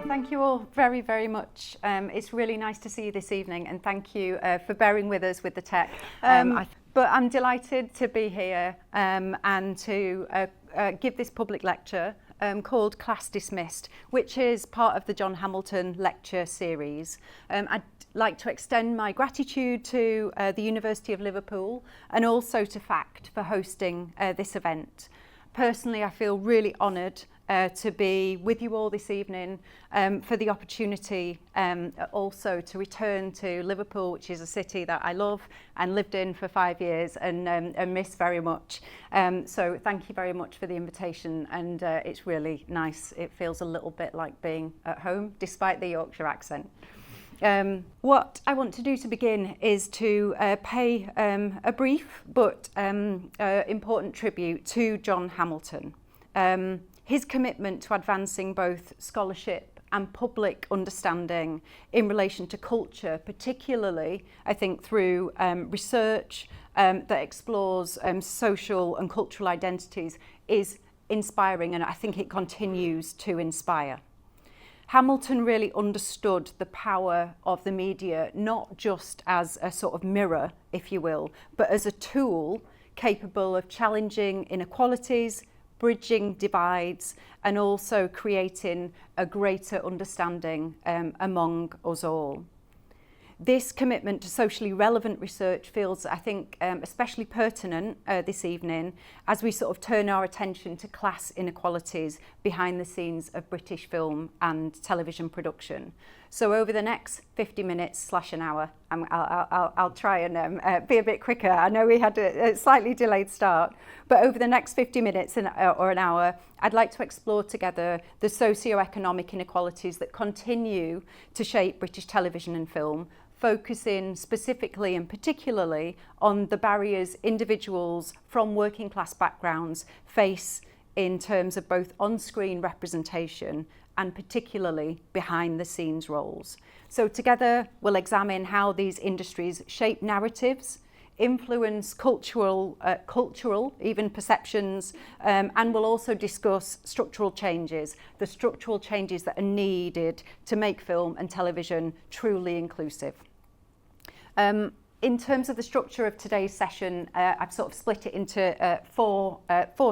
Thank you all very, very much. It's really nice to see you this evening, and thank you for bearing with us with the tech. But I'm delighted to be here and to give this public lecture called Class Dismissed, which is part of the John Hamilton lecture series. I'd like to extend my gratitude to the University of Liverpool and also to FACT for hosting this event. Personally, I feel really honoured to be with you all this evening, for the opportunity also to return to Liverpool, which is a city that I love and lived in for 5 years and miss very much. So thank you very much for the invitation, and it's really nice. It feels a little bit like being at home, despite the Yorkshire accent. What I want to do to begin is to pay a brief but important tribute to John Hamilton. His commitment to advancing both scholarship and public understanding in relation to culture, particularly, I think, through research that explores social and cultural identities, is inspiring, and I think it continues to inspire. Hamilton really understood the power of the media, not just as a sort of mirror, if you will, but as a tool capable of challenging inequalities, bridging divides, and also creating a greater understanding among us all. This commitment to socially relevant research feels, I think, especially pertinent this evening as we sort of turn our attention to class inequalities behind the scenes of British film and television production. So over the next 50 minutes / an hour, I'll try and be a bit quicker. I know we had a slightly delayed start, but over the next 50 minutes or an hour, I'd like to explore together the socio-economic inequalities that continue to shape British television and film, focusing specifically and particularly on the barriers individuals from working class backgrounds face in terms of both on-screen representation and particularly behind the scenes roles. So together we'll examine how these industries shape narratives, influence cultural even perceptions, and we'll also discuss structural changes, the structural changes that are needed to make film and television truly inclusive. In terms of the structure of today's session, I've sort of split it into four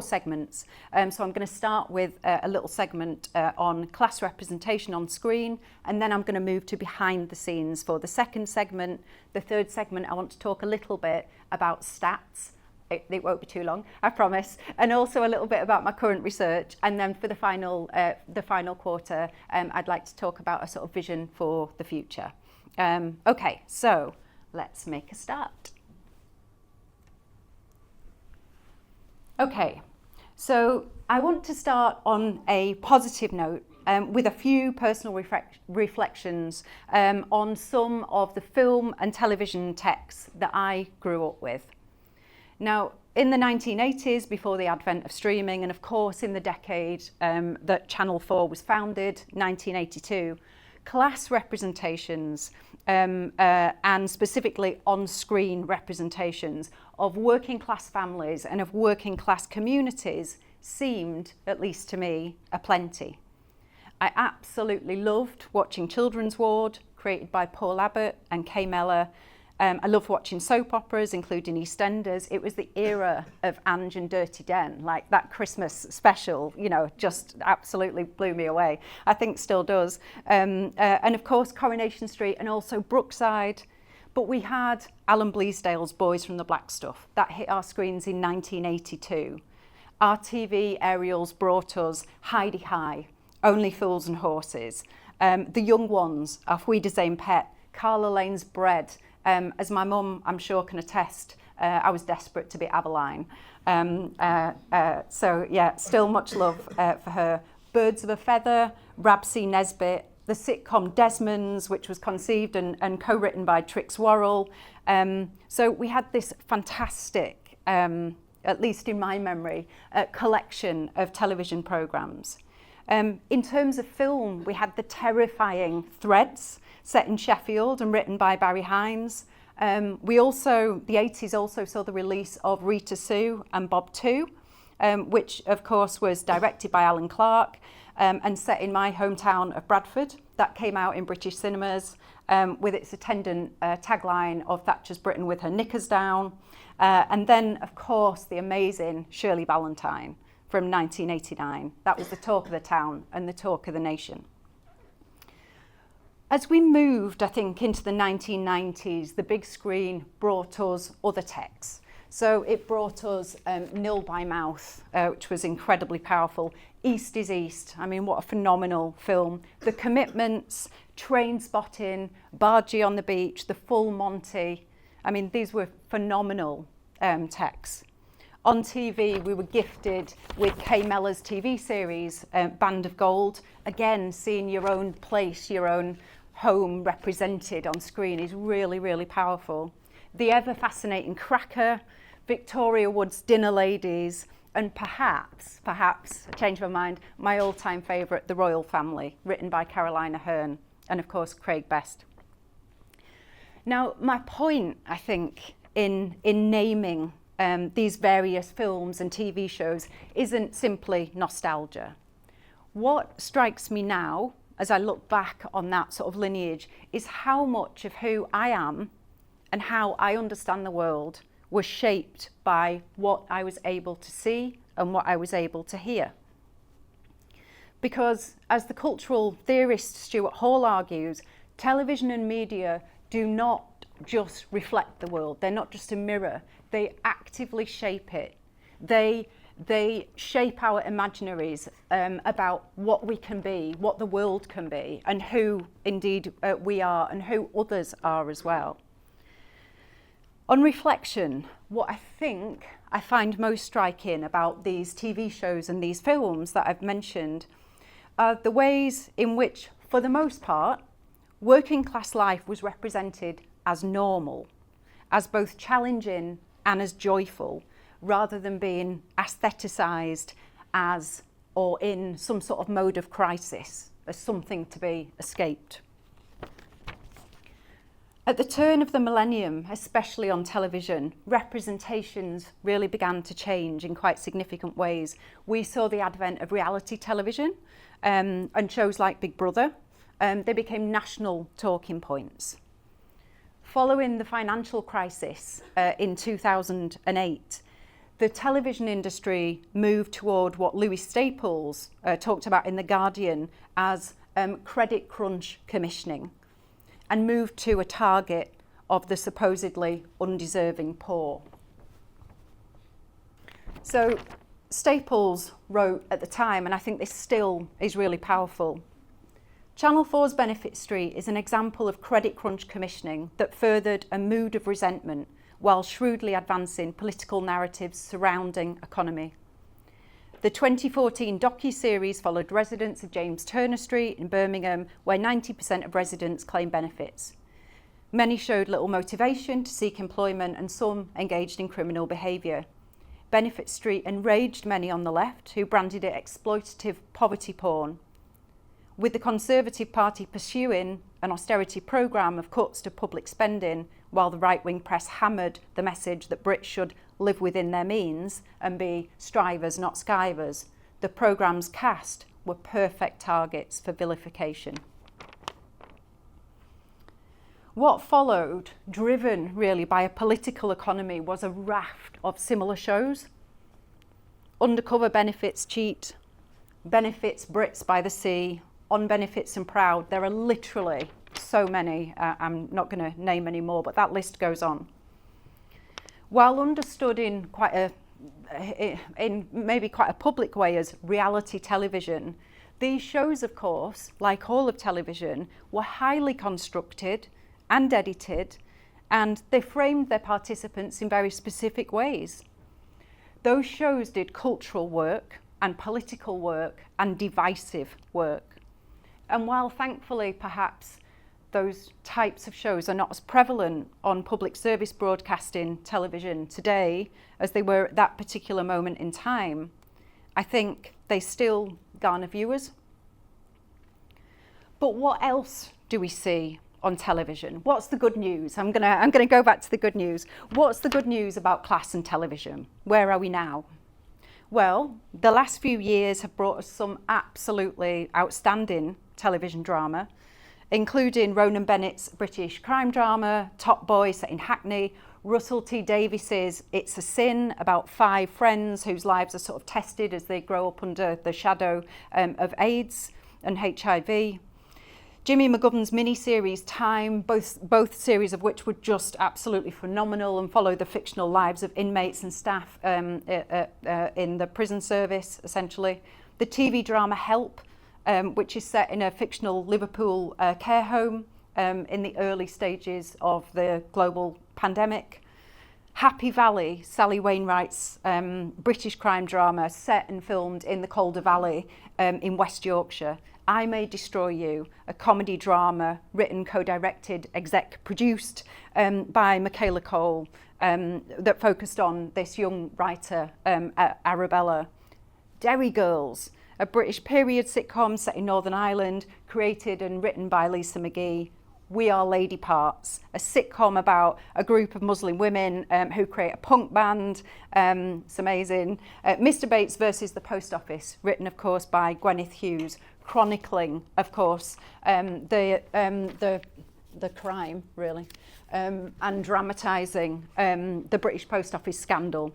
segments. So I'm going to start with a little segment on class representation on screen, and then I'm going to move to behind the scenes for the second segment. The third segment, I want to talk a little bit about stats. It won't be too long, I promise, and also a little bit about my current research. And then for the final quarter, I'd like to talk about a sort of vision for the future. Okay, so let's make a start. Okay, so I want to start on a positive note with a few personal reflections on some of the film and television texts that I grew up with. Now, in the 1980s, before the advent of streaming, and of course in the decade that Channel 4 was founded, 1982, class representations and specifically on-screen representations of working class families and of working class communities seemed, at least to me, aplenty. I absolutely loved watching Children's Ward, created by Paul Abbott and Kay Mellor. I loved watching soap operas, including EastEnders. It was the era of Ange and Dirty Den, like that Christmas special, you know, just absolutely blew me away. I think still does. And of course, Coronation Street and also Brookside. But we had Alan Bleasdale's Boys from the Black Stuff. That hit our screens in 1982. RTV aerials brought us Heidi High, Only Fools and Horses, The Young Ones, Auf Wiedersehen Pet, Carla Lane's Bread. As my mum, I'm sure, can attest, I was desperate to be Aveline. So yeah, still much love for her. Birds of a Feather, Rabsy Nesbitt, the sitcom Desmond's, which was conceived and co-written by Trix Worrell. So we had this fantastic, at least in my memory, collection of television programmes. In terms of film, we had the terrifying Threads, set in Sheffield and written by Barry Hines. The 80s also saw the release of Rita Sue and Bob 2, which of course was directed by Alan Clark and set in my hometown of Bradford. That came out in British cinemas with its attendant tagline of Thatcher's Britain with her knickers down. And then, of course, the amazing Shirley Valentine from 1989. That was the talk of the town and the talk of the nation. As we moved, I think, into the 1990s, the big screen brought us other texts. So it brought us Nil by Mouth, which was incredibly powerful. East is East. I mean, what a phenomenal film. The Commitments, Train Spotting, Bargee on the Beach, The Full Monty. I mean, these were phenomenal texts. On TV, we were gifted with Kay Mellor's TV series, Band of Gold. Again, seeing your own place, your own home represented on screen is really, really powerful. The ever fascinating Cracker, Victoria Wood's Dinner Ladies, and perhaps, I changed my mind, my all-time favourite, The Royal Family, written by Carolina Hearn, and of course Craig Best. Now, my point, I think, in naming these various films and TV shows isn't simply nostalgia. What strikes me now, as I look back on that sort of lineage, is how much of who I am and how I understand the world was shaped by what I was able to see and what I was able to hear. Because, as the cultural theorist Stuart Hall argues, television and media do not just reflect the world. They're not just a mirror. They actively shape it. They shape our imaginaries about what we can be, what the world can be, and who indeed we are and who others are as well. On reflection, what I think I find most striking about these TV shows and these films that I've mentioned are the ways in which, for the most part, working class life was represented as normal, as both challenging and as joyful, rather than being aestheticised as or in some sort of mode of crisis, as something to be escaped. At the turn of the millennium, especially on television, representations really began to change in quite significant ways. We saw the advent of reality television and shows like Big Brother. They became national talking points. Following the financial crisis in 2008, the television industry moved toward what Louis Staples talked about in The Guardian as credit crunch commissioning, and moved to a target of the supposedly undeserving poor. So Staples wrote at the time, and I think this still is really powerful, Channel 4's Benefit Street is an example of credit crunch commissioning that furthered a mood of resentment while shrewdly advancing political narratives surrounding economy. The 2014 docu-series followed residents of James Turner Street in Birmingham, where 90% of residents claim benefits. Many showed little motivation to seek employment and some engaged in criminal behaviour. Benefit Street enraged many on the left, who branded it exploitative poverty porn. With the Conservative Party pursuing an austerity programme of cuts to public spending, while the right-wing press hammered the message that Brits should live within their means and be strivers, not skivers, the programme's cast were perfect targets for vilification. What followed, driven really by a political economy, was a raft of similar shows. Undercover Benefits Cheat, Benefits Brits by the Sea, On Benefits and Proud. There are literally so many. I'm not going to name any more, but that list goes on. While understood in maybe quite a public way as reality television, these shows, of course, like all of television, were highly constructed and edited, and they framed their participants in very specific ways. Those shows did cultural work and political work and divisive work. And while thankfully perhaps those types of shows are not as prevalent on public service broadcasting television today as they were at that particular moment in time, I think they still garner viewers. But what else do we see on television. What's the good news? I'm gonna go back to the good news. What's the good news about class and television? Where are we now? Well, the last few years have brought us some absolutely outstanding television drama, including Ronan Bennett's British crime drama, Top Boy set in Hackney, Russell T Davies's It's a Sin, about 5 friends whose lives are sort of tested as they grow up under the shadow of AIDS and HIV. Jimmy McGovern's mini-series Time, both series of which were just absolutely phenomenal and follow the fictional lives of inmates and staff in the prison service, essentially. The TV drama Help, which is set in a fictional Liverpool care home in the early stages of the global pandemic. Happy Valley, Sally Wainwright's British crime drama set and filmed in the Calder Valley in West Yorkshire. I May Destroy You, a comedy drama written, co-directed, exec-produced by Michaela Cole that focused on this young writer, Arabella. Derry Girls, a British period sitcom set in Northern Ireland, created and written by Lisa McGee. We Are Lady Parts, a sitcom about a group of Muslim women who create a punk band. It's amazing. Mr. Bates versus the Post Office, written, of course, by Gwyneth Hughes, chronicling, of course, the crime, really, and dramatising the British Post Office scandal.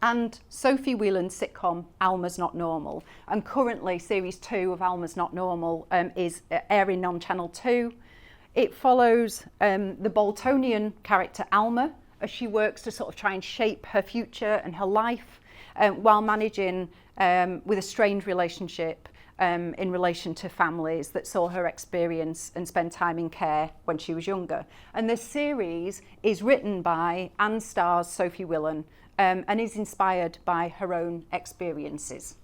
And Sophie Whelan's sitcom Alma's Not Normal. And currently, series 2 of Alma's Not Normal is airing on Channel 2. It follows the Boltonian character Alma as she works to sort of try and shape her future and her life while managing with a strained relationship in relation to families that saw her experience and spend time in care when she was younger. And this series is written by and stars Sophie Whelan and is inspired by her own experiences.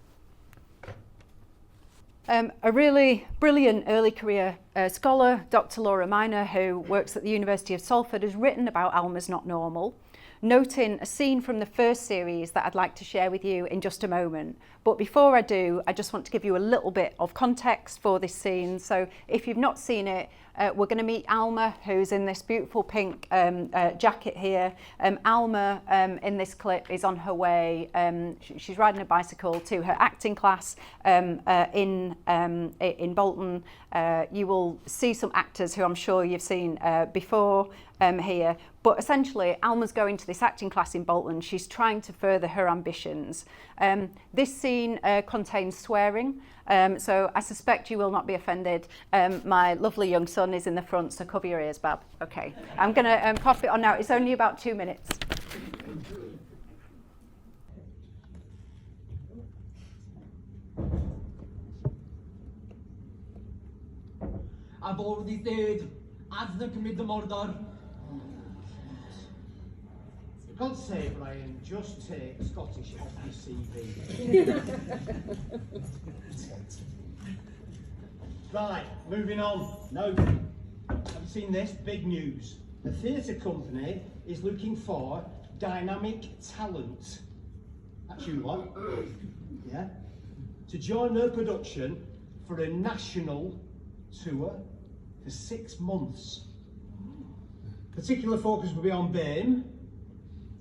A really brilliant early career scholar, Dr. Laura Miner, who works at the University of Salford, has written about Alma's Not Normal, noting a scene from the first series that I'd like to share with you in just a moment. But before I do, I just want to give you a little bit of context for this scene. So if you've not seen it, we're going to meet Alma, who's in this beautiful pink jacket here. Alma, in this clip, is on her way. She's riding a bicycle to her acting class in Bolton. You will see some actors who I'm sure you've seen before here. But essentially, Alma's going to this acting class in Bolton. She's trying to further her ambitions. This scene contains swearing. So I suspect you will not be offended. My lovely young son is in the front, so cover your ears, Bab. Okay, I'm going to pop it on now. It's only about 2 minutes. I've already said, I've not committed the murder. For God's sake, Brian, just take Scottish off your CV. Right, moving on. No, have you seen this? Big news. The theatre company is looking for dynamic talent. That's you lot. Yeah? To join their production for a national tour for 6 months. Particular focus will be on BAME.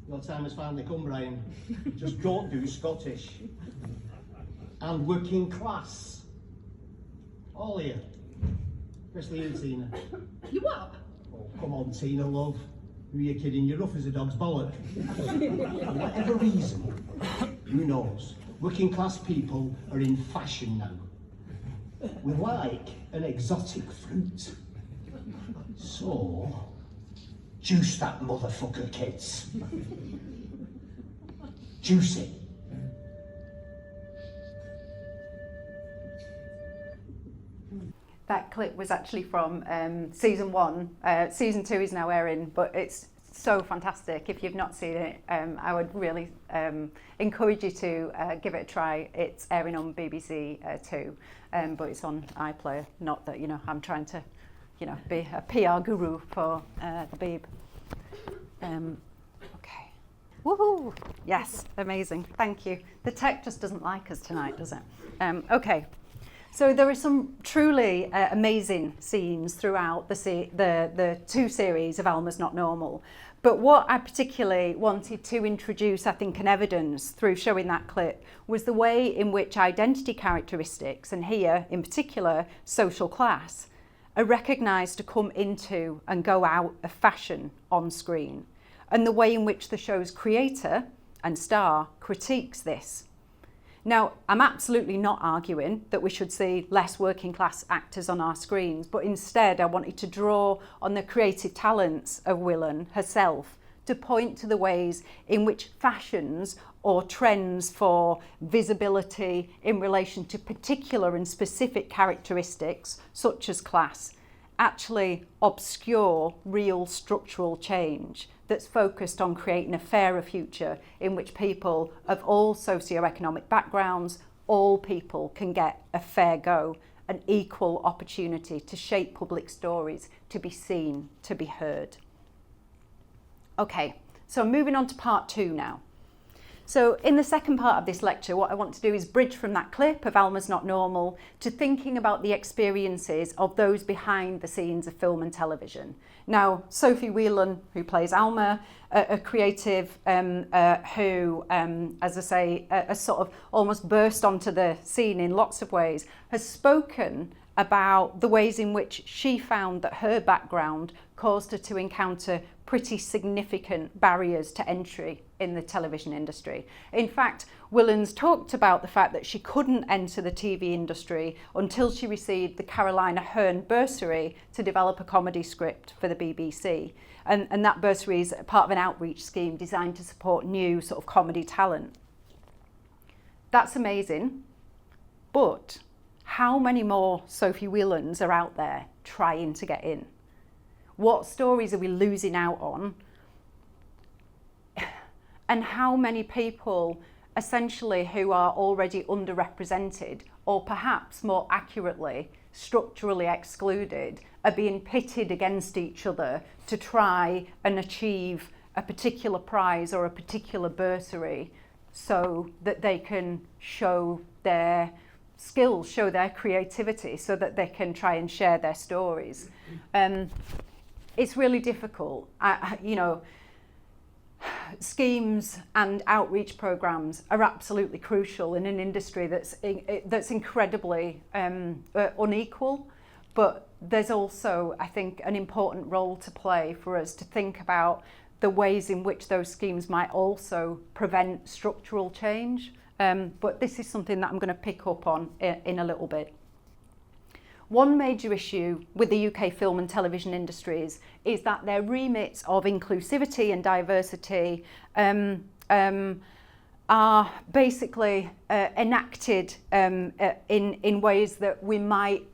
Your time has finally come, Brian. Just don't do Scottish. And working class. All here. Especially you, Tina. You what? Oh, come on, Tina, love. Who are you kidding? You're rough as a dog's bollock. For whatever reason, who knows, working class people are in fashion now. We like an exotic fruit. So, juice that motherfucker, kids. Juice it. That clip was actually from season 1. Season 2 is now airing, but it's so fantastic. If you've not seen it, I would really encourage you to give it a try. It's airing on BBC 2, but it's on iPlayer. Not that, you know, I'm trying to, you know, be a PR guru for the Beeb. Okay. Woohoo! Yes, amazing. Thank you. The tech just doesn't like us tonight, does it? Okay. So there are some truly amazing scenes throughout the two series of Alma's Not Normal. But what I particularly wanted to introduce, I think, an evidence through showing that clip was the way in which identity characteristics, and here in particular social class, are recognised to come into and go out of fashion on screen, and the way in which the show's creator and star critiques this. Now, I'm absolutely not arguing that we should see less working class actors on our screens, but instead I wanted to draw on the creative talents of Willan herself to point to the ways in which fashions or trends for visibility in relation to particular and specific characteristics, such as class, actually obscure real structural change that's focused on creating a fairer future in which people of all socioeconomic backgrounds, all people can get a fair go, an equal opportunity to shape public stories, to be seen, to be heard. Okay, so moving on to part 2 now. So in the second part of this lecture, what I want to do is bridge from that clip of Alma's Not Normal to thinking about the experiences of those behind the scenes of film and television. Now, Sophie Whelan, who plays Alma, a creative who, as I say, has sort of almost burst onto the scene in lots of ways, has spoken about the ways in which she found that her background caused her to encounter pretty significant barriers to entry in the television industry. In fact, Willan's talked about the fact that she couldn't enter the TV industry until she received the Carolina Hearn bursary to develop a comedy script for the BBC. And that bursary is part of an outreach scheme designed to support new sort of comedy talent. That's amazing, but how many more Sophie Whelans are out there trying to get in? What stories are we losing out on? And how many people essentially who are already underrepresented, or perhaps more accurately, structurally excluded, are being pitted against each other to try and achieve a particular prize or a particular bursary so that they can show their skills, show their creativity, so that they can try and share their stories. It's really difficult. Schemes and outreach programs are absolutely crucial in an industry that's incredibly unequal, but there's also, I think, an important role to play for us to think about the ways in which those schemes might also prevent structural change. But this is something that I'm going to pick up on in a little bit. One major issue with the UK film and television industries is that their remits of inclusivity and diversity are basically enacted in ways that we might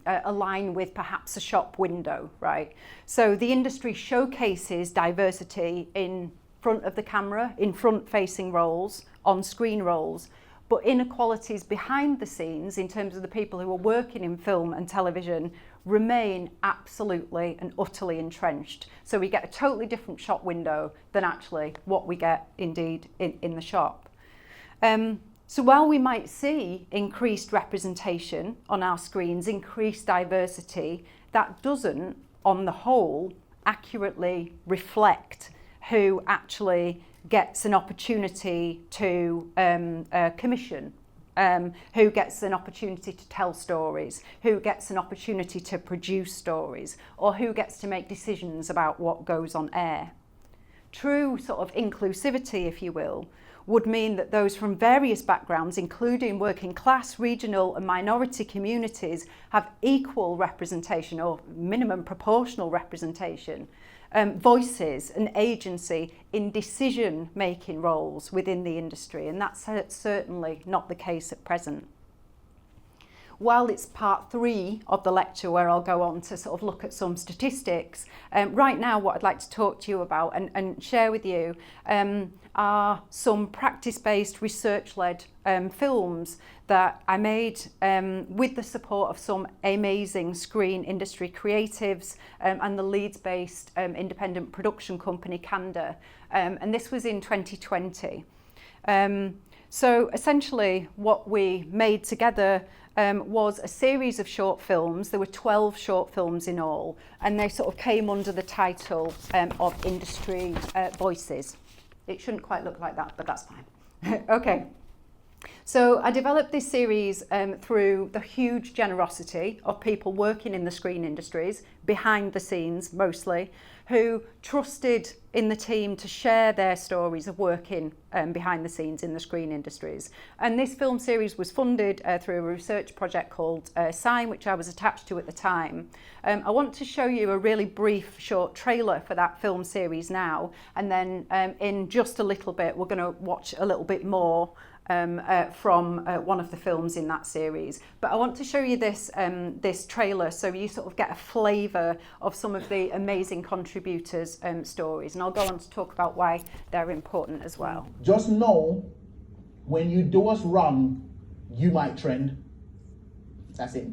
align with perhaps a shop window, right? So the industry showcases diversity in front of the camera, in front-facing roles, on-screen roles, but inequalities behind the scenes in terms of the people who are working in film and television remain absolutely and utterly entrenched. So we get a totally different shop window than actually what we get indeed in the shop. So while we might see increased representation on our screens, increased diversity, that doesn't, on the whole, accurately reflect who actually gets an opportunity to commission, who gets an opportunity to tell stories, who gets an opportunity to produce stories, or who gets to make decisions about what goes on air. True sort of inclusivity, if you will, would mean that those from various backgrounds, including working class, regional and minority communities, have equal representation or minimum proportional representation, voices and agency in decision-making roles within the industry, and that's certainly not the case at present. While it's part 3 of the lecture where I'll go on to sort of look at some statistics, right now what I'd like to talk to you about and share with you are some practice-based, research-led films that I made with the support of some amazing screen industry creatives and the Leeds-based independent production company Canda, and this was in 2020. So essentially what we made together was a series of short films. There were 12 short films in all, and they sort of came under the title of Industry Voices. It shouldn't quite look like that, but that's fine. Okay. So I developed this series through the huge generosity of people working in the screen industries, behind the scenes mostly, who trusted in the team to share their stories of working behind the scenes in the screen industries. And this film series was funded through a research project called Sign, which I was attached to at the time. I want to show you a really brief short trailer for that film series now, and then in just a little bit we're going to watch a little bit more from one of the films in that series. But I want to show you this this trailer so you sort of get a flavour of some of the amazing contributors' stories, and I'll go on to talk about why they're important as well. Just know, when you do us wrong, you might trend. That's it.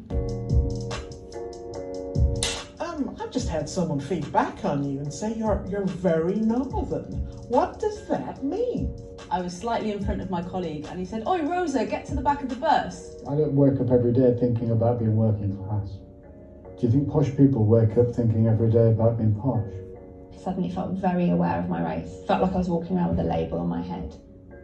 I've just had someone feed back on you and say you're very northern. What does that mean? I was slightly in front of my colleague and he said, "Oi Rosa, get to the back of the bus." I don't wake up every day thinking about being working class. Do you think posh people wake up thinking every day about being posh? Suddenly felt very aware of my race. Felt like I was walking around with a label on my head.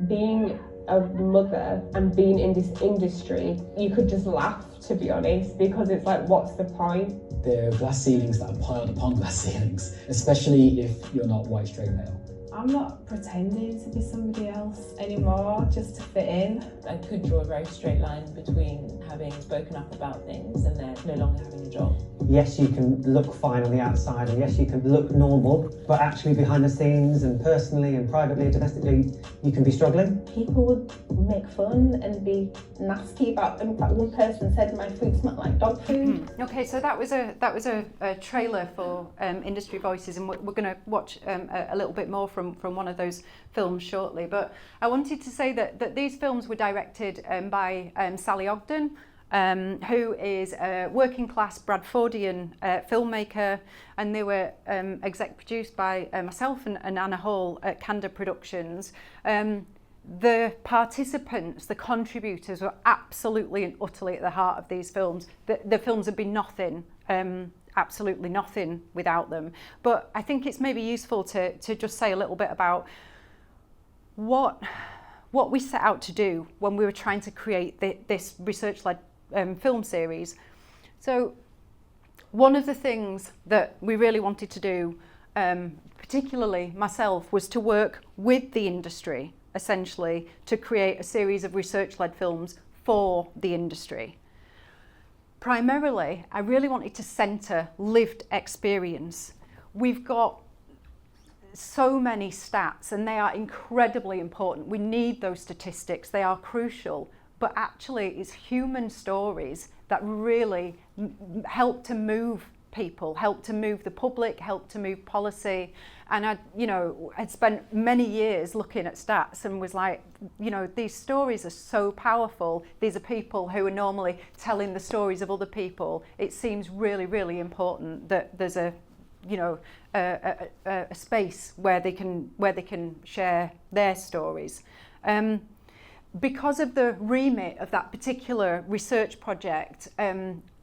Being a mother and being in this industry, you could just laugh, to be honest, because it's like, what's the point? There are glass ceilings that are piled upon glass ceilings, especially if you're not white, straight male. I'm not pretending to be somebody else anymore just to fit in. I could draw a very straight line between having spoken up about things and then no longer having a job. Yes, you can look fine on the outside, and yes, you can look normal, but actually behind the scenes and personally and privately and domestically, you can be struggling. People would make fun and be nasty about them. In fact, one person said my food smelled like dog food. Okay, so that was a trailer for Industry Voices, and we're going to watch a little bit more from one of those films shortly. But I wanted to say that these films were directed by Sally Ogden, who is a working class Bradfordian filmmaker, and they were exec produced by myself and Anna Hall at Canda Productions. The participants, the contributors, were absolutely and utterly at the heart of these films. The films would be nothing, absolutely nothing without them. But I think it's maybe useful to just say a little bit about what we set out to do when we were trying to create this research-led film series. So one of the things that we really wanted to do, particularly myself, was to work with the industry, essentially, to create a series of research-led films for the industry. Primarily, I really wanted to centre lived experience. We've got so many stats and they are incredibly important. We need those statistics, they are crucial, but actually it's human stories that really help to move people, help to move the public, help to move policy. And I'd spent many years looking at stats and was like, these stories are so powerful. These are people who are normally telling the stories of other people. It seems really, really important that there's a space where they can share their stories. Because of the remit of that particular research project,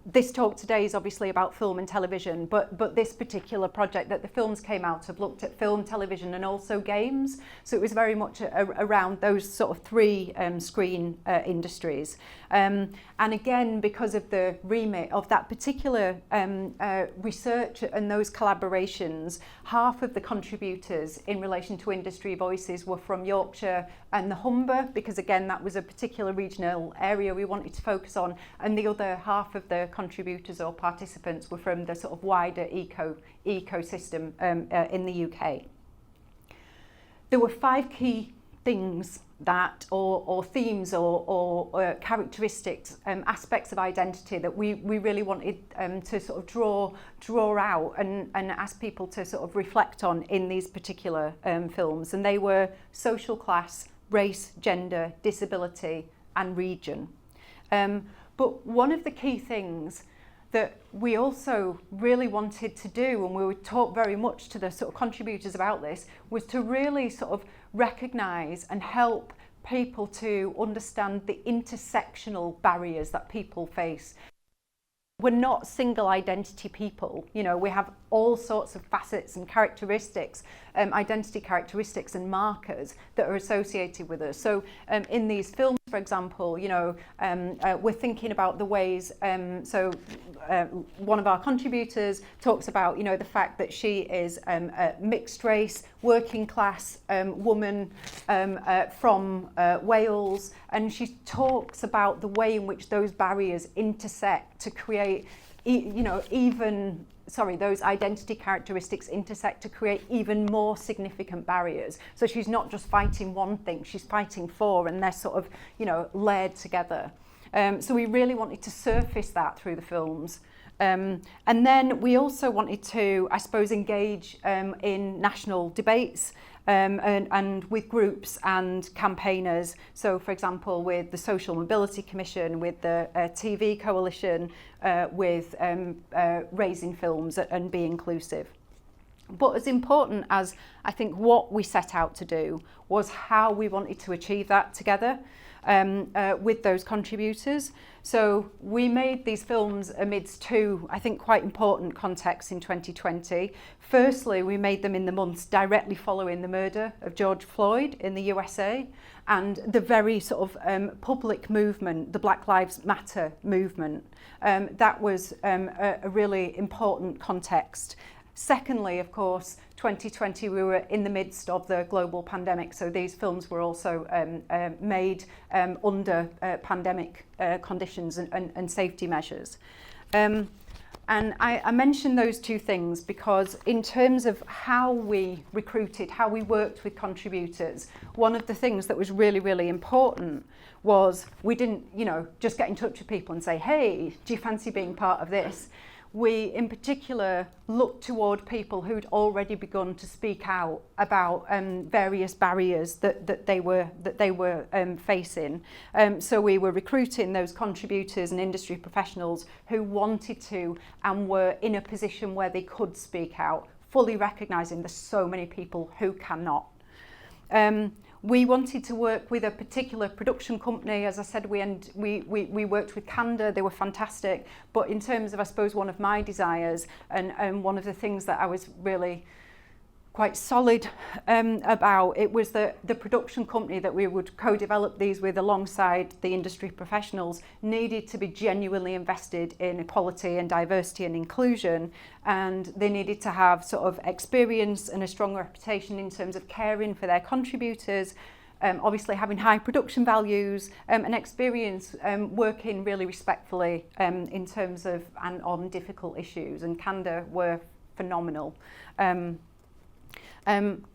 this talk today is obviously about film and television, but this particular project that the films came out of looked at film, television and also games. So it was very much around those sort of three screen industries. And again, because of the remit of that particular research and those collaborations, half of the contributors in relation to Industry Voices were from Yorkshire and the Humber, because again, that was a particular regional area we wanted to focus on, and the other half of the contributors or participants were from the sort of wider ecosystem in the UK. There were 5 key things that, or themes, or characteristics, aspects of identity that we really wanted to sort of draw out and ask people to sort of reflect on in these particular films. And they were social class, race, gender, disability and region. But one of the key things that we also really wanted to do, and we would talk very much to the sort of contributors about this, was to really sort of recognise and help people to understand the intersectional barriers that people face. We're not single identity people, you know, we have all sorts of facets and characteristics, identity characteristics and markers that are associated with us. So in these films, for example, you know, we're thinking about the ways, one of our contributors talks about, you know, the fact that she is a mixed race, working class woman from Wales, and she talks about the way in which those barriers intersect to create, you know, those identity characteristics intersect to create even more significant barriers. So she's not just fighting one thing, she's fighting four, and they're sort of, you know, layered together. So we really wanted to surface that through the films. And then we also wanted to, I suppose, engage in national debates and with groups and campaigners. So, for example, with the Social Mobility Commission, with the TV Coalition, with Raising Films and Be Inclusive. But as important as I think what we set out to do was how we wanted to achieve that together with those contributors. So we made these films amidst two, I think, quite important contexts in 2020. Firstly, we made them in the months directly following the murder of George Floyd in the USA and the very sort of public movement, the Black Lives Matter movement. That was a really important context. Secondly, of course, 2020, we were in the midst of the global pandemic, so these films were also made under pandemic conditions and safety measures. And I mention those two things because in terms of how we recruited, how we worked with contributors, one of the things that was really, really important was we didn't, you know, just get in touch with people and say, hey, do you fancy being part of this? We, in particular, looked toward people who'd already begun to speak out about various barriers that they were facing. So we were recruiting those contributors and industry professionals who wanted to and were in a position where they could speak out, fully recognising there's so many people who cannot. We wanted to work with a particular production company. As I said, we worked with Candor, they were fantastic. But in terms of, I suppose, one of my desires and one of the things that I was really quite solid about, it was that the production company that we would co-develop these with alongside the industry professionals needed to be genuinely invested in equality and diversity and inclusion, and they needed to have sort of experience and a strong reputation in terms of caring for their contributors, obviously having high production values and experience working really respectfully in terms of and on difficult issues, and Candor were phenomenal.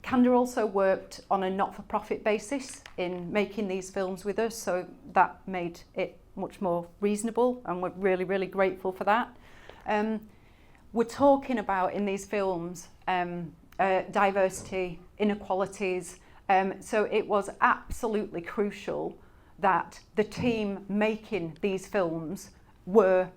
Candor also worked on a not-for-profit basis in making these films with us, so that made it much more reasonable, and we're really, really grateful for that. We're talking about in these films diversity, inequalities, so it was absolutely crucial that the team making these films were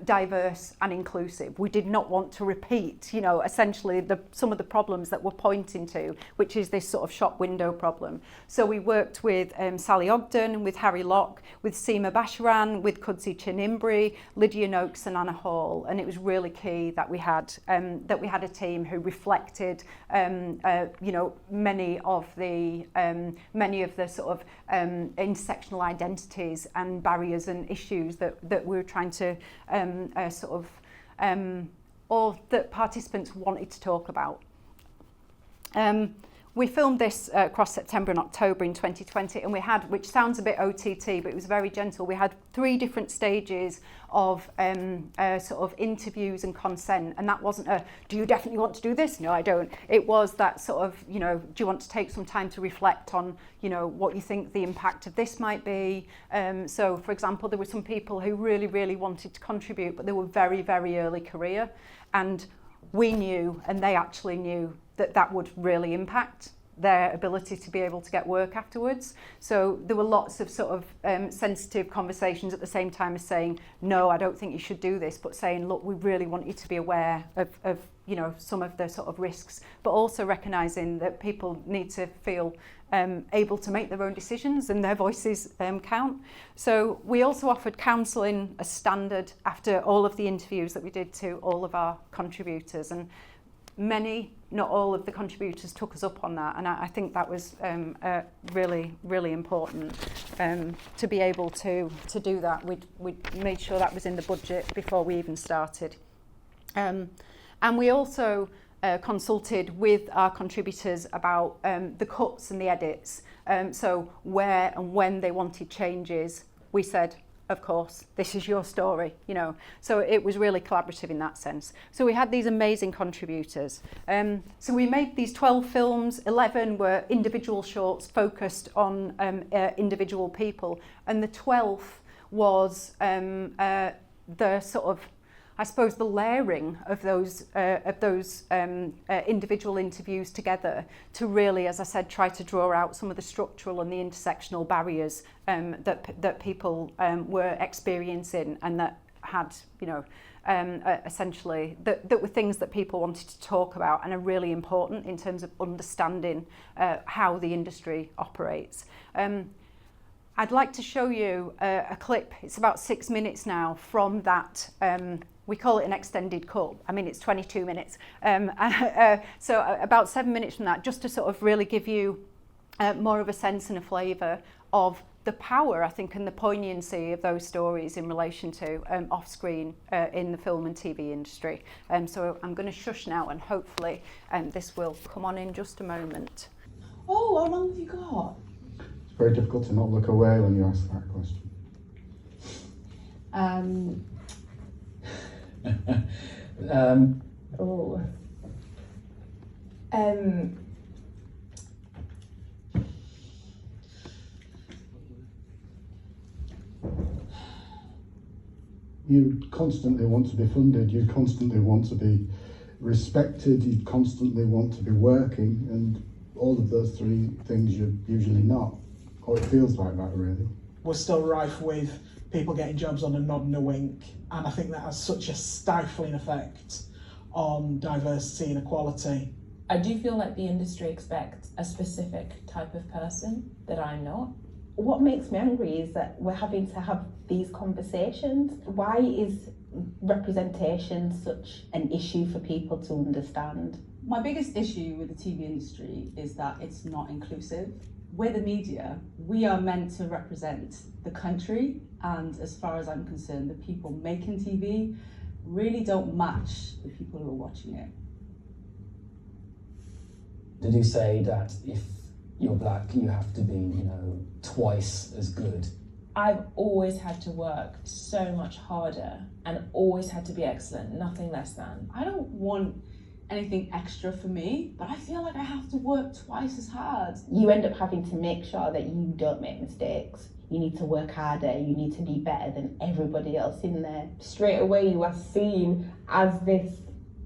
diverse and inclusive. We did not want to repeat, you know, essentially some of the problems that we're pointing to, which is this sort of shop window problem. So we worked with Sally Ogden, with Harry Locke, with Seema Basharan, with Kudsi Chinimbri, Lydia Noakes and Anna Hall, and it was really key that we had a team who reflected, you know, many of the sort of intersectional identities and barriers and issues that we were trying to or that participants wanted to talk about. We filmed this across September and October in 2020, and we had, which sounds a bit OTT, but it was very gentle. We had 3 different stages of sort of interviews and consent, and that wasn't a, do you definitely want to do this? No, I don't. It was that sort of, you know, do you want to take some time to reflect on, you know, what you think the impact of this might be? So, for example, there were some people who really, really wanted to contribute, but they were very, very early career, and we knew, and they actually knew, that would really impact their ability to be able to get work afterwards. So there were lots of sort of sensitive conversations at the same time as saying, no, I don't think you should do this, but saying, look, we really want you to be aware of you know, some of the sort of risks, but also recognising that people need to feel able to make their own decisions and their voices count. So we also offered counselling as standard after all of the interviews that we did to all of our contributors, and many, not all of the contributors took us up on that, and I think that was really, really important to be able to do that. We made sure that was in the budget before we even started. And we also consulted with our contributors about the cuts and the edits. So where and when they wanted changes, we said, of course, this is your story, you know. So it was really collaborative in that sense. So we had these amazing contributors. So we made these 12 films, 11 were individual shorts focused on individual people, and the 12th was the sort of, I suppose, the layering of those individual interviews together to really, as I said, try to draw out some of the structural and the intersectional barriers that people were experiencing, and that had, you know, essentially that were things that people wanted to talk about and are really important in terms of understanding how the industry operates. I'd like to show you a clip. It's about 6 minutes now from that. We call it an extended cut. I mean, it's 22 minutes. So about 7 minutes from that, just to sort of really give you more of a sense and a flavour of the power, I think, and the poignancy of those stories in relation to off-screen in the film and TV industry. So I'm going to shush now, and hopefully this will come on in just a moment. Oh, how long have you got? It's very difficult to not look away when you ask that question. You constantly want to be funded, you constantly want to be respected, you constantly want to be working, and all of those three things you're usually not, or it feels like that really. We're still rife with people getting jobs on a nod and a wink, and I think that has such a stifling effect on diversity and equality. I do feel like the industry expects a specific type of person that I'm not. What makes me angry is that we're having to have these conversations. Why is representation such an issue for people to understand? My biggest issue with the TV industry is that it's not inclusive. We're the media. We are meant to represent the country, and as far as I'm concerned, the people making TV really don't match the people who are watching it. Did you say that if you're black, you have to be, you know, twice as good? I've always had to work so much harder and always had to be excellent, nothing less than. I don't want anything extra for me, but I feel like I have to work twice as hard. You end up having to make sure that you don't make mistakes. You need to work harder, you need to be better than everybody else in there. Straight away you are seen as this,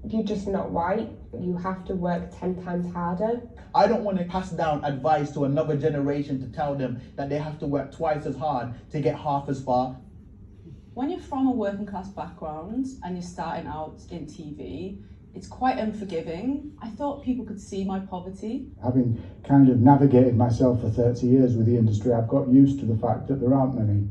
you're just not white. You have to work 10 times harder. I don't want to pass down advice to another generation to tell them that they have to work twice as hard to get half as far. When you're from a working class background and you're starting out in TV, it's quite unforgiving. I thought people could see my poverty. Having kind of navigated myself for 30 years with the industry, I've got used to the fact that there aren't many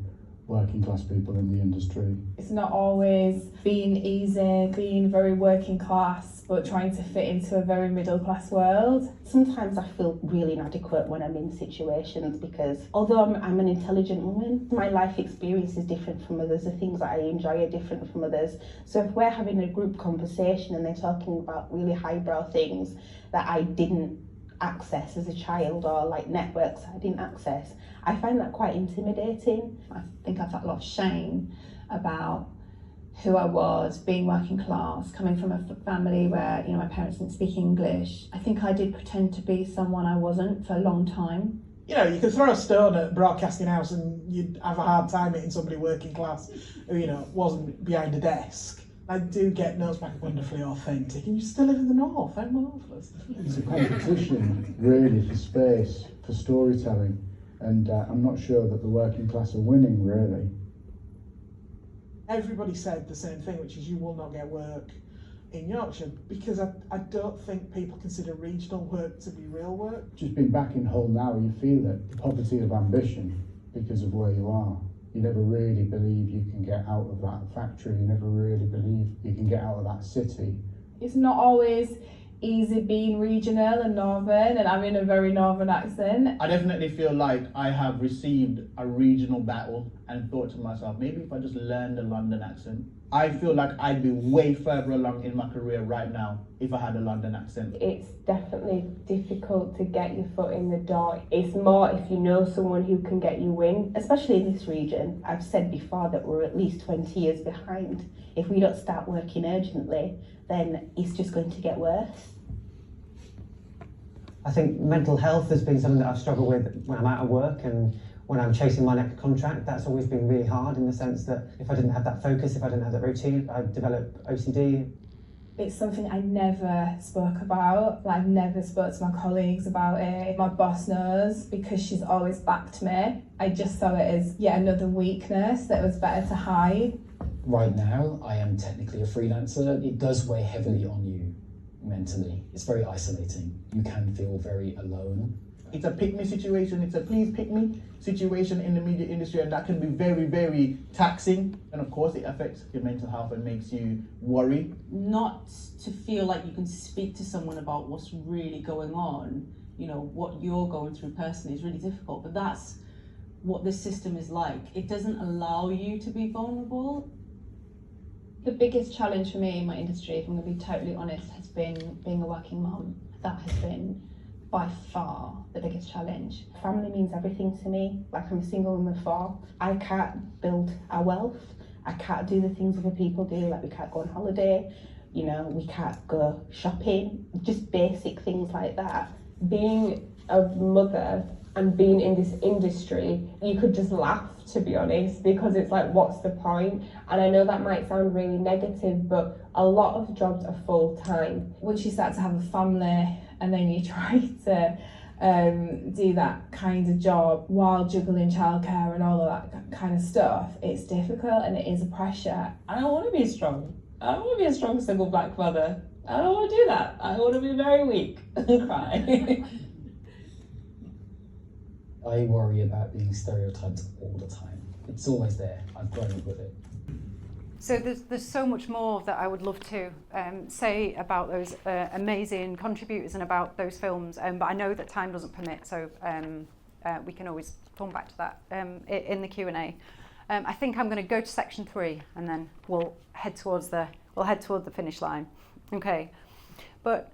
working class people in the industry. It's not always being easy, being very working class, but trying to fit into a very middle class world. Sometimes I feel really inadequate when I'm in situations because although I'm an intelligent woman, my life experience is different from others. The things that I enjoy are different from others. So if we're having a group conversation and they're talking about really highbrow things that I didn't access as a child, or like networks I didn't access, I find that quite intimidating. I think I felt a lot of shame about who I was, being working class, coming from a family where, you know, my parents didn't speak English. I think I did pretend to be someone I wasn't for a long time. You know, you could throw a stone at Broadcasting House and you'd have a hard time meeting somebody working class who, you know, wasn't behind a desk. I do get notes back wonderfully authentic, and you still live in the north. How marvellous. It's a competition, really, for space, for storytelling, and I'm not sure that the working class are winning, really. Everybody said the same thing, which is you will not get work in Yorkshire, because I don't think people consider regional work to be real work. Just being back in Hull now, you feel it, the poverty of ambition because of where you are. You never really believe you can get out of that factory, you never really believe you can get out of that city. It's not always easy being regional and northern and having a very northern accent. I definitely feel like I have received a regional battle and thought to myself, maybe if I just learned the London accent. I feel like I'd be way further along in my career right now if I had a London accent. It's definitely difficult to get your foot in the door. It's more if you know someone who can get you in. Especially in this region, I've said before that we're at least 20 years behind. If we don't start working urgently, then it's just going to get worse. I think mental health has been something that I've struggled with when I'm out of work and when I'm chasing my next contract. That's always been really hard in the sense that if I didn't have that focus, if I didn't have that routine, I'd develop OCD. It's something I never spoke about. Like, I've never spoke to my colleagues about it. My boss knows because she's always backed me. I just saw it as yet another weakness that was better to hide. Right now, I am technically a freelancer. It does weigh heavily on you mentally. It's very isolating. You can feel very alone. It's a pick me situation, it's a please pick me situation in the media industry, and that can be very, very taxing. And of course, it affects your mental health and makes you worry. Not to feel like you can speak to someone about what's really going on, you know, what you're going through personally is really difficult, but that's what this system is like. It doesn't allow you to be vulnerable. The biggest challenge for me in my industry, if I'm going to be totally honest, has been being a working mum. That has been by far the biggest challenge. Family means everything to me. Like, I'm a single woman of 4. I can't build our wealth. I can't do the things other people do. Like, we can't go on holiday. You know, we can't go shopping. Just basic things like that. Being a mother and being in this industry, you could just laugh, to be honest, because it's like, what's the point? And I know that might sound really negative, but a lot of jobs are full time. Once you start to have a family and then you try to do that kind of job while juggling childcare and all of that kind of stuff, it's difficult and it is a pressure. I don't want to be strong. I don't want to be a strong single black mother. I don't want to do that. I want to be very weak and cry. I worry about being stereotyped all the time. It's always there. I've grown up with it. So there's so much more that I would love to say about those amazing contributors and about those films, but I know that time doesn't permit, so we can always come back to that in the Q&A. I think I'm going to go to section 3 and then we'll head toward the finish line. Okay, but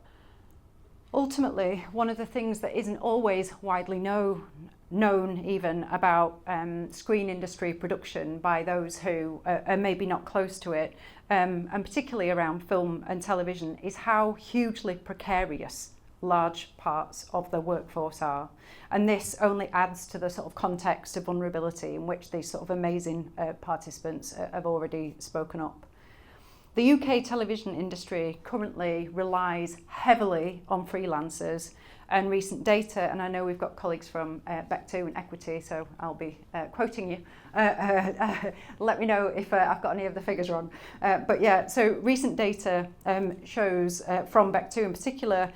ultimately, one of the things that isn't always widely known even about screen industry production by those who are maybe not close to it, and particularly around film and television, is how hugely precarious large parts of the workforce are. And this only adds to the sort of context of vulnerability in which these sort of amazing participants have already spoken up. The UK television industry currently relies heavily on freelancers, and recent data, and I know we've got colleagues from Beck and Equity, so I'll be quoting you. Let me know if I've got any of the figures wrong. But yeah, so recent data shows from Beck in particular,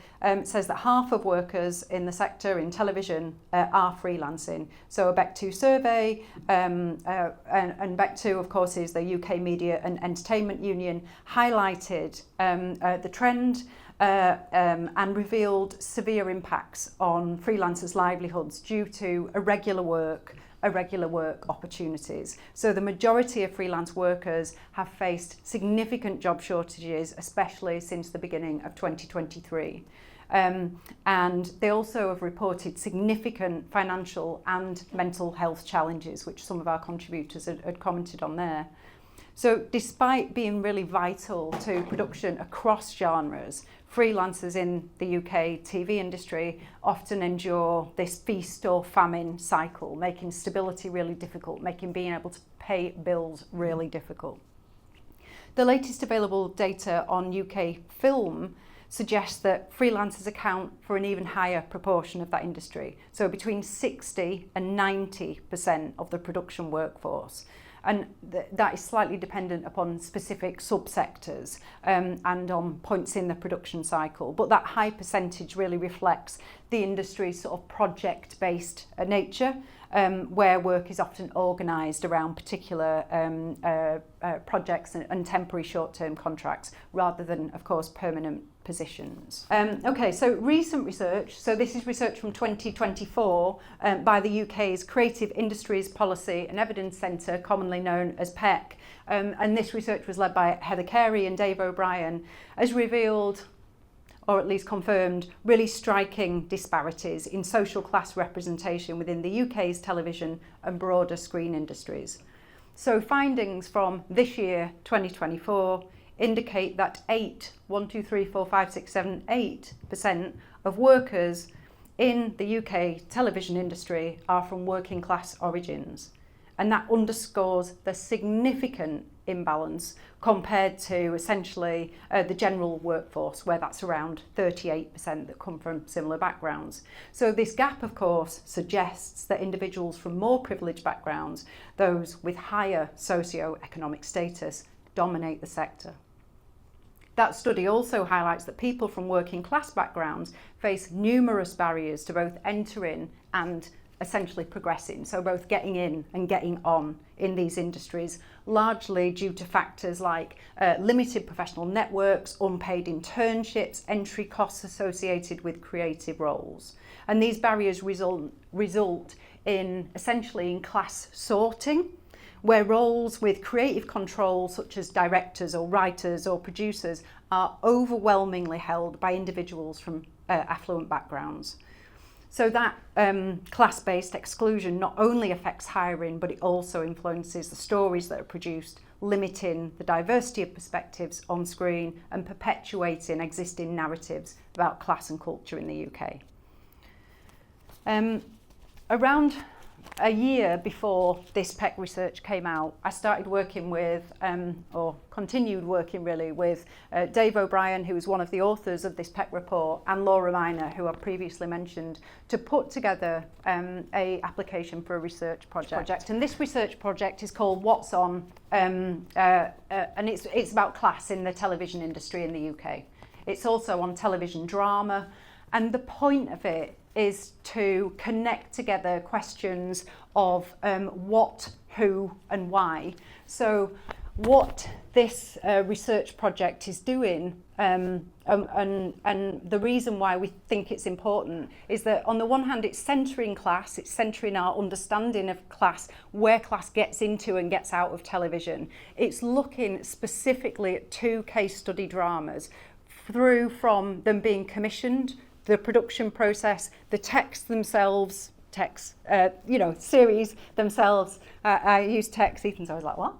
says that half of workers in the sector in television are freelancing. So a Beck survey, and Beck, of course, is the UK Media and Entertainment Union, highlighted the trend and revealed severe impacts on freelancers' livelihoods due to irregular work opportunities. So the majority of freelance workers have faced significant job shortages, especially since the beginning of 2023. And they also have reported significant financial and mental health challenges, which some of our contributors had commented on there. So despite being really vital to production across genres, freelancers in the UK TV industry often endure this feast or famine cycle, making stability really difficult, making being able to pay bills really difficult. The latest available data on UK film suggests that freelancers account for an even higher proportion of that industry, so between 60 and 90% of the production workforce. and that is slightly dependent upon specific subsectors and on points in the production cycle. But that high percentage really reflects the industry's sort of project-based nature, where work is often organised around particular projects and temporary short-term contracts rather than, of course, permanent positions. Okay, so recent research, so this is research from 2024 by the UK's Creative Industries Policy and Evidence Centre, commonly known as PEC, and this research was led by Heather Carey and Dave O'Brien, has revealed, or at least confirmed, really striking disparities in social class representation within the UK's television and broader screen industries. So findings from this year, 2024, indicate that 8% of workers in the UK television industry are from working class origins. And that underscores the significant imbalance compared to essentially the general workforce, where that's around 38% that come from similar backgrounds. So this gap, of course, suggests that individuals from more privileged backgrounds, those with higher socio-economic status, dominate the sector. That study also highlights that people from working class backgrounds face numerous barriers to both entering and essentially progressing, so both getting in and getting on in these industries, largely due to factors like limited professional networks, unpaid internships, entry costs associated with creative roles. And these barriers result in essentially in class sorting, where roles with creative control, such as directors or writers or producers, are overwhelmingly held by individuals from affluent backgrounds. So that class-based exclusion not only affects hiring, but it also influences the stories that are produced, limiting the diversity of perspectives on screen and perpetuating existing narratives about class and culture in the UK. Around a year before this PEC research came out, I started working with, or continued working really, with Dave O'Brien, who was one of the authors of this PEC report, and Laura Miner, who I previously mentioned, to put together a application for a research project. And this research project is called What's On, and it's about class in the television industry in the UK. It's also on television drama, and the point of it is to connect together questions of what, who and why. So what this research project is doing and the reason why we think it's important is that on the one hand it's centering class, it's centering our understanding of class, where class gets into and gets out of television. It's looking specifically at 2 case study dramas through from them being commissioned, the production process, the texts themselves, series themselves. I use text, Ethan's always like, what?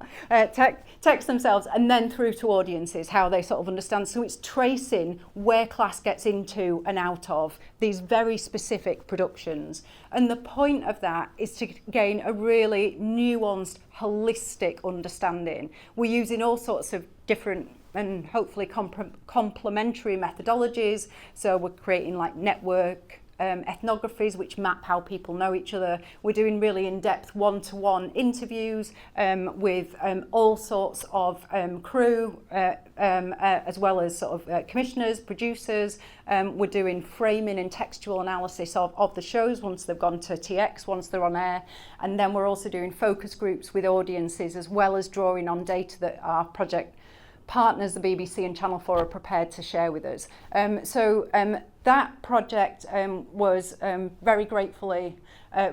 Text themselves, and then through to audiences, how they sort of understand. So it's tracing where class gets into and out of these very specific productions. And the point of that is to gain a really nuanced, holistic understanding. We're using all sorts of different and hopefully complementary methodologies. So we're creating like network ethnographies which map how people know each other. We're doing really in-depth one-to-one interviews with all sorts of crew as well as sort of commissioners, producers. We're doing framing and textual analysis of the shows once they've gone to TX, once they're on air. And then we're also doing focus groups with audiences as well as drawing on data that our project partners, the BBC and Channel 4, are prepared to share with us. That project was very gratefully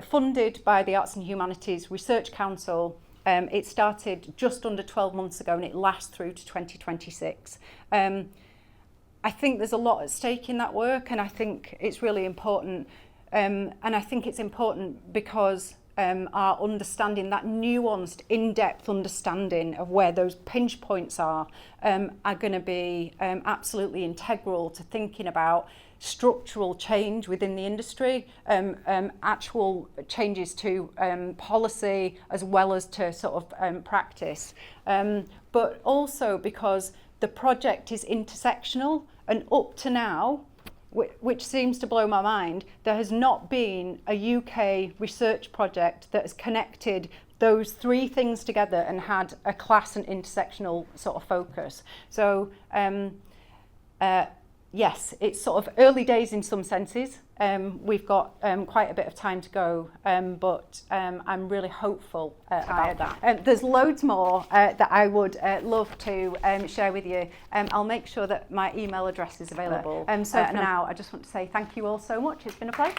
funded by the Arts and Humanities Research Council. It started just under 12 months ago and it lasts through to 2026. I think there's a lot at stake in that work, and I think it's really important. And I think it's important because our understanding, that nuanced, in-depth understanding of where those pinch points are going to be absolutely integral to thinking about structural change within the industry, actual changes to policy as well as to sort of practice. But also because the project is intersectional, and up to now, which seems to blow my mind, there has not been a UK research project that has connected those three things together and had a class and intersectional sort of focus. So yes, it's sort of early days in some senses. We've got quite a bit of time to go, but I'm really hopeful about that. There's loads more that I would love to share with you. I'll make sure that my email address is available. So for now, I just want to say thank you all so much. It's been a pleasure.